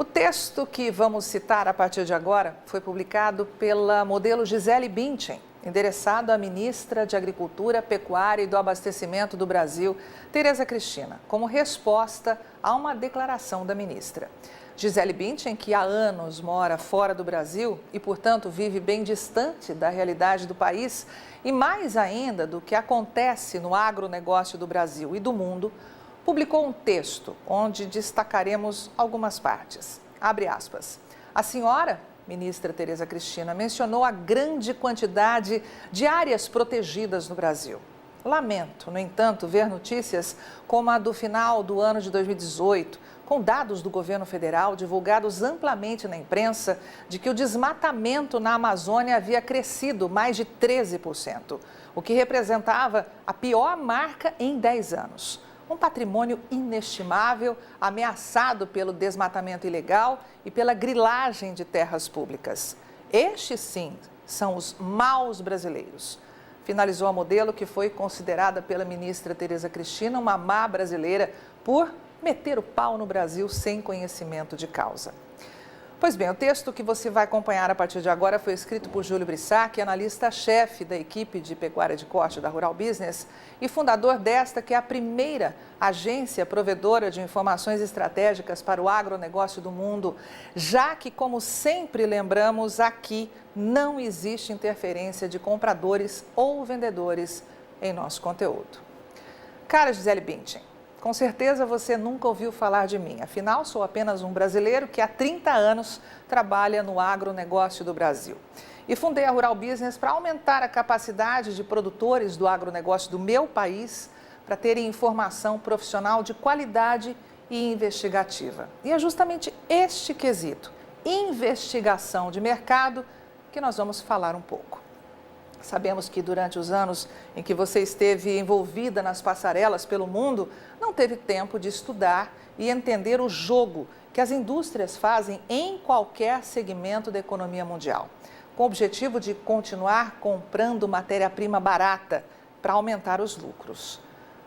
O texto que vamos citar a partir de agora foi publicado pela modelo Gisele Bündchen, endereçado à ministra de Agricultura, Pecuária e do Abastecimento do Brasil, Tereza Cristina, como resposta a uma declaração da ministra. Gisele Bündchen, que há anos mora fora do Brasil e, portanto, vive bem distante da realidade do país e mais ainda do que acontece no agronegócio do Brasil e do mundo, publicou um texto onde destacaremos algumas partes. Abre aspas. A senhora, ministra Tereza Cristina, mencionou a grande quantidade de áreas protegidas no Brasil. Lamento, no entanto, ver notícias como a do final do ano de 2018, com dados do governo federal divulgados amplamente na imprensa, de que o desmatamento na Amazônia havia crescido mais de 13%, o que representava a pior marca em 10 anos. Um patrimônio inestimável, ameaçado pelo desmatamento ilegal e pela grilagem de terras públicas. Estes, sim, são os maus brasileiros. Finalizou a modelo, que foi considerada pela ministra Tereza Cristina uma má brasileira por meter o pau no Brasil sem conhecimento de causa. Pois bem, o texto que você vai acompanhar a partir de agora foi escrito por Júlio Brissac, analista-chefe da equipe de pecuária de corte da Rural Business e fundador desta, que é a primeira agência provedora de informações estratégicas para o agronegócio do mundo, já que, como sempre lembramos, aqui não existe interferência de compradores ou vendedores em nosso conteúdo. Cara Gisele Bündchen, com certeza você nunca ouviu falar de mim, afinal sou apenas um brasileiro que há 30 anos trabalha no agronegócio do Brasil. E fundei a Rural Business para aumentar a capacidade de produtores do agronegócio do meu país para terem informação profissional de qualidade e investigativa. E é justamente este quesito, investigação de mercado, que nós vamos falar um pouco. Sabemos que durante os anos em que você esteve envolvida nas passarelas pelo mundo, não teve tempo de estudar e entender o jogo que as indústrias fazem em qualquer segmento da economia mundial, com o objetivo de continuar comprando matéria-prima barata para aumentar os lucros.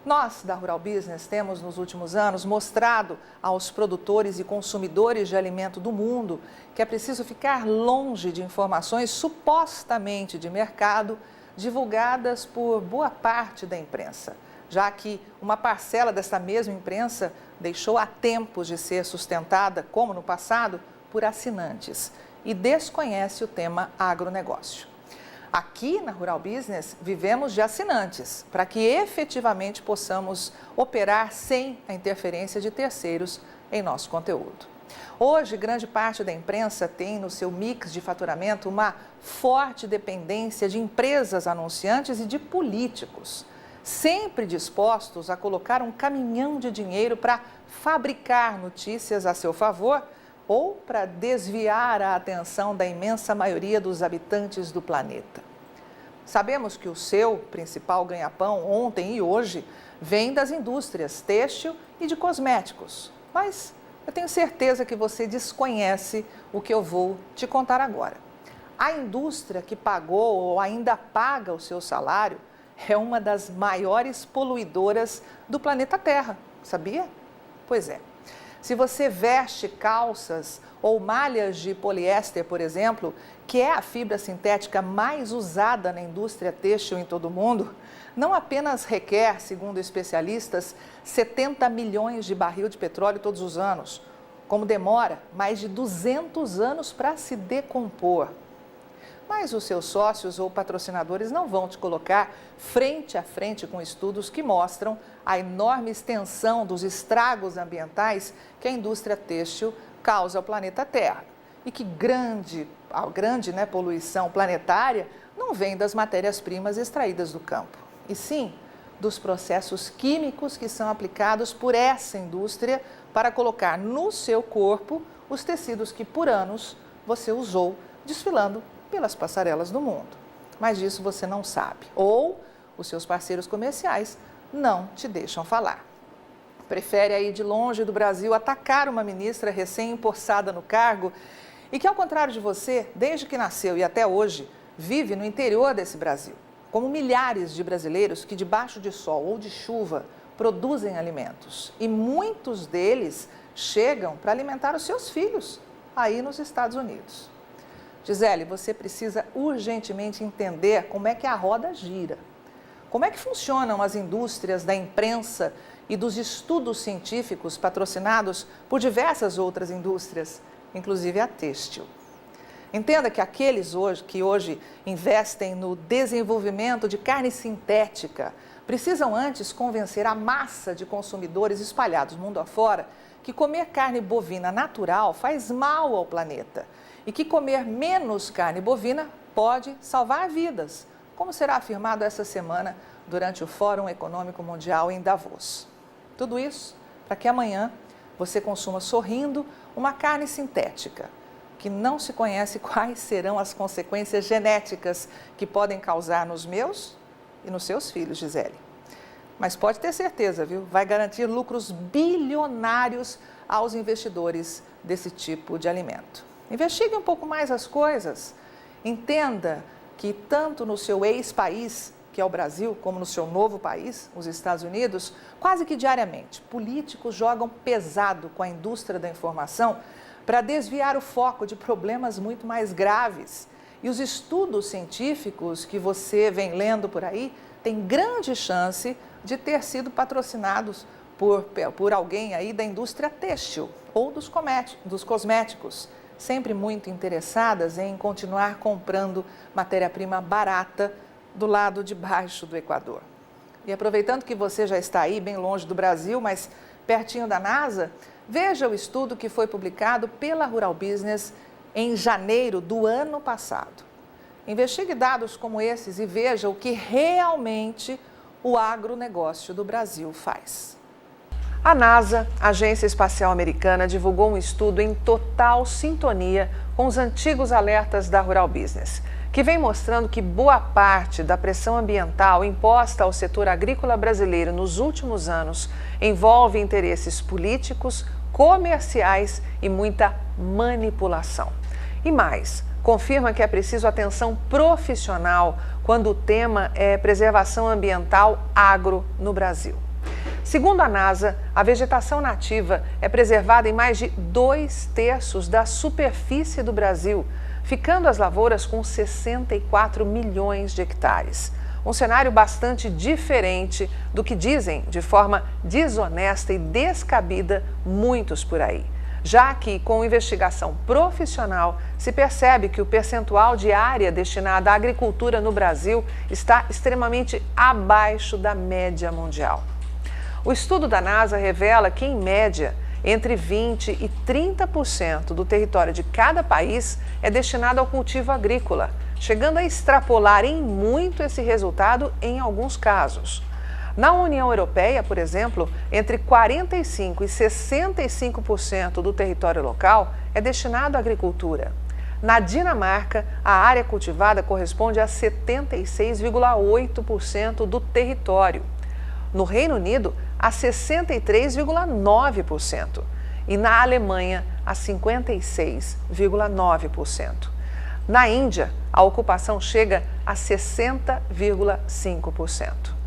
Nós, da Rural Business, temos nos últimos anos mostrado aos produtores e consumidores de alimento do mundo que é preciso ficar longe de informações supostamente de mercado divulgadas por boa parte da imprensa, já que uma parcela dessa mesma imprensa deixou há tempos de ser sustentada, como no passado, por assinantes e desconhece o tema agronegócio. Aqui na Rural Business vivemos de assinantes, para que efetivamente possamos operar sem a interferência de terceiros em nosso conteúdo. Hoje, grande parte da imprensa tem no seu mix de faturamento uma forte dependência de empresas anunciantes e de políticos, sempre dispostos a colocar um caminhão de dinheiro para fabricar notícias a seu favor ou para desviar a atenção da imensa maioria dos habitantes do planeta. Sabemos que o seu principal ganha-pão ontem e hoje vem das indústrias têxtil e de cosméticos, mas eu tenho certeza que você desconhece o que eu vou te contar agora. A indústria que pagou ou ainda paga o seu salário é uma das maiores poluidoras do planeta Terra, sabia? Pois é. Se você veste calças ou malhas de poliéster, por exemplo, que é a fibra sintética mais usada na indústria têxtil em todo o mundo, não apenas requer, segundo especialistas, 70 milhões de barril de petróleo todos os anos, como demora mais de 200 anos para se decompor. Mas os seus sócios ou patrocinadores não vão te colocar frente a frente com estudos que mostram a enorme extensão dos estragos ambientais que a indústria têxtil causa ao planeta Terra. E que a grande poluição planetária não vem das matérias-primas extraídas do campo, e sim dos processos químicos que são aplicados por essa indústria para colocar no seu corpo os tecidos que por anos você usou desfilando pelas passarelas do mundo. Mas disso você não sabe, ou os seus parceiros comerciais não te deixam falar. Prefere aí de longe do Brasil atacar uma ministra recém-empossada no cargo e que, ao contrário de você, desde que nasceu e até hoje, vive no interior desse Brasil, como milhares de brasileiros que, debaixo de sol ou de chuva, produzem alimentos. E muitos deles chegam para alimentar os seus filhos aí nos Estados Unidos. Gisele, você precisa urgentemente entender como é que a roda gira. Como é que funcionam as indústrias da imprensa e dos estudos científicos patrocinados por diversas outras indústrias, inclusive a têxtil. Entenda que aqueles que hoje investem no desenvolvimento de carne sintética precisam antes convencer a massa de consumidores espalhados mundo afora que comer carne bovina natural faz mal ao planeta e que comer menos carne bovina pode salvar vidas, como será afirmado essa semana durante o Fórum Econômico Mundial em Davos. Tudo isso para que amanhã você consuma sorrindo uma carne sintética, que não se conhece quais serão as consequências genéticas que podem causar nos meus e nos seus filhos, Gisele. Mas pode ter certeza, viu? Vai garantir lucros bilionários aos investidores desse tipo de alimento. Investigue um pouco mais as coisas. Entenda que tanto no seu ex-país, que é o Brasil, como no seu novo país, os Estados Unidos, quase que diariamente, políticos jogam pesado com a indústria da informação para desviar o foco de problemas muito mais graves. E os estudos científicos que você vem lendo por aí têm grande chance de ter sido patrocinados por alguém aí da indústria têxtil ou dos cosméticos, sempre muito interessadas em continuar comprando matéria-prima barata do lado de baixo do Equador. E aproveitando que você já está aí bem longe do Brasil, mas pertinho da NASA, veja o estudo que foi publicado pela Rural Business em janeiro do ano passado. Investigue dados como esses e veja o que realmente o agronegócio do Brasil faz. A NASA, a Agência Espacial Americana, divulgou um estudo em total sintonia com os antigos alertas da Rural Business, que vem mostrando que boa parte da pressão ambiental imposta ao setor agrícola brasileiro nos últimos anos envolve interesses políticos, comerciais e muita manipulação. E mais, confirma que é preciso atenção profissional quando o tema é preservação ambiental agro no Brasil. Segundo a NASA, a vegetação nativa é preservada em mais de 2/3 da superfície do Brasil, ficando as lavouras com 64 milhões de hectares. Um cenário bastante diferente do que dizem de forma desonesta e descabida muitos por aí. Já que, com investigação profissional, se percebe que o percentual de área destinada à agricultura no Brasil está extremamente abaixo da média mundial. O estudo da NASA revela que, em média, entre 20% e 30% do território de cada país é destinado ao cultivo agrícola, chegando a extrapolar em muito esse resultado em alguns casos. Na União Europeia, por exemplo, entre 45% e 65% do território local é destinado à agricultura. Na Dinamarca, a área cultivada corresponde a 76,8% do território. No Reino Unido, a 63,9% e na Alemanha, a 56,9%. Na Índia, a ocupação chega a 60,5%.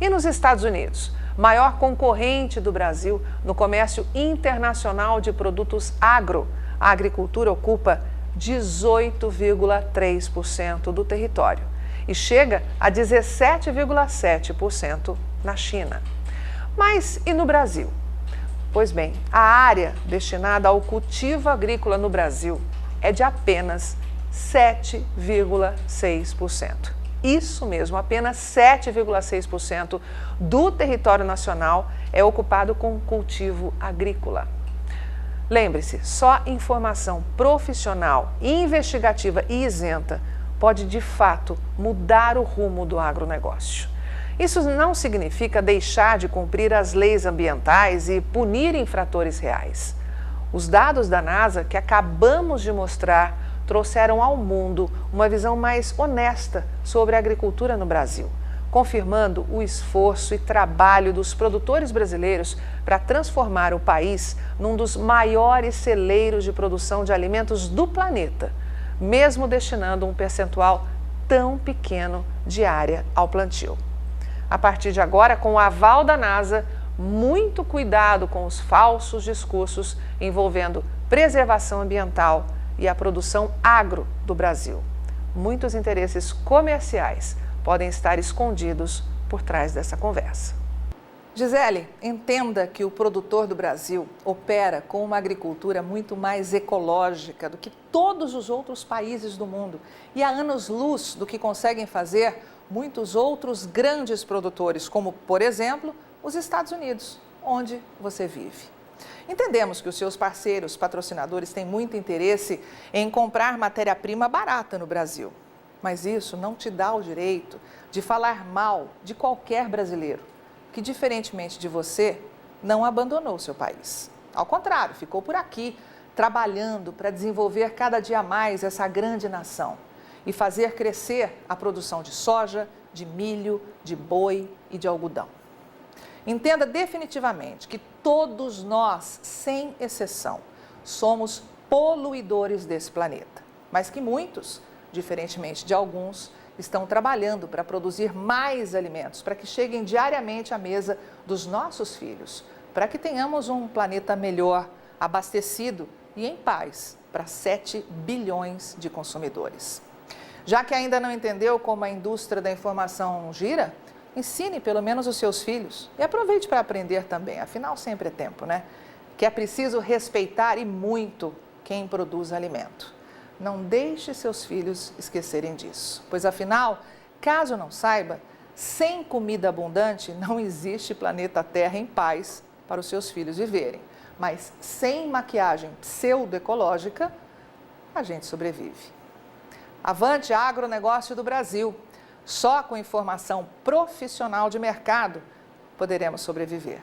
E nos Estados Unidos, maior concorrente do Brasil no comércio internacional de produtos agro, a agricultura ocupa 18,3% do território e chega a 17,7% na China. Mas e no Brasil? Pois bem, a área destinada ao cultivo agrícola no Brasil é de apenas 7,6%. Isso mesmo, apenas 7,6% do território nacional é ocupado com cultivo agrícola. Lembre-se, só informação profissional, investigativa e isenta pode, de fato, mudar o rumo do agronegócio. Isso não significa deixar de cumprir as leis ambientais e punir infratores reais. Os dados da NASA que acabamos de mostrar trouxeram ao mundo uma visão mais honesta sobre a agricultura no Brasil, confirmando o esforço e trabalho dos produtores brasileiros para transformar o país num dos maiores celeiros de produção de alimentos do planeta, mesmo destinando um percentual tão pequeno de área ao plantio. A partir de agora, com o aval da NASA, muito cuidado com os falsos discursos envolvendo preservação ambiental e a produção agro do Brasil. Muitos interesses comerciais podem estar escondidos por trás dessa conversa. Gisele, entenda que o produtor do Brasil opera com uma agricultura muito mais ecológica do que todos os outros países do mundo e há anos-luz do que conseguem fazer muitos outros grandes produtores, como, por exemplo, os Estados Unidos, onde você vive. Entendemos que os seus parceiros, patrocinadores, têm muito interesse em comprar matéria-prima barata no Brasil, mas isso não te dá o direito de falar mal de qualquer brasileiro que, diferentemente de você, não abandonou seu país. Ao contrário, ficou por aqui, trabalhando para desenvolver cada dia mais essa grande nação e fazer crescer a produção de soja, de milho, de boi e de algodão. Entenda definitivamente que todos nós, sem exceção, somos poluidores desse planeta, mas que muitos, diferentemente de alguns, estão trabalhando para produzir mais alimentos, para que cheguem diariamente à mesa dos nossos filhos, para que tenhamos um planeta melhor, abastecido e em paz para 7 bilhões de consumidores. Já que ainda não entendeu como a indústria da informação gira, ensine pelo menos os seus filhos e aproveite para aprender também, afinal sempre é tempo, né? Que é preciso respeitar e muito quem produz alimento. Não deixe seus filhos esquecerem disso, pois afinal, caso não saiba, sem comida abundante não existe planeta Terra em paz para os seus filhos viverem. Mas sem maquiagem pseudo-ecológica, a gente sobrevive. Avante agronegócio do Brasil. Só com informação profissional de mercado poderemos sobreviver.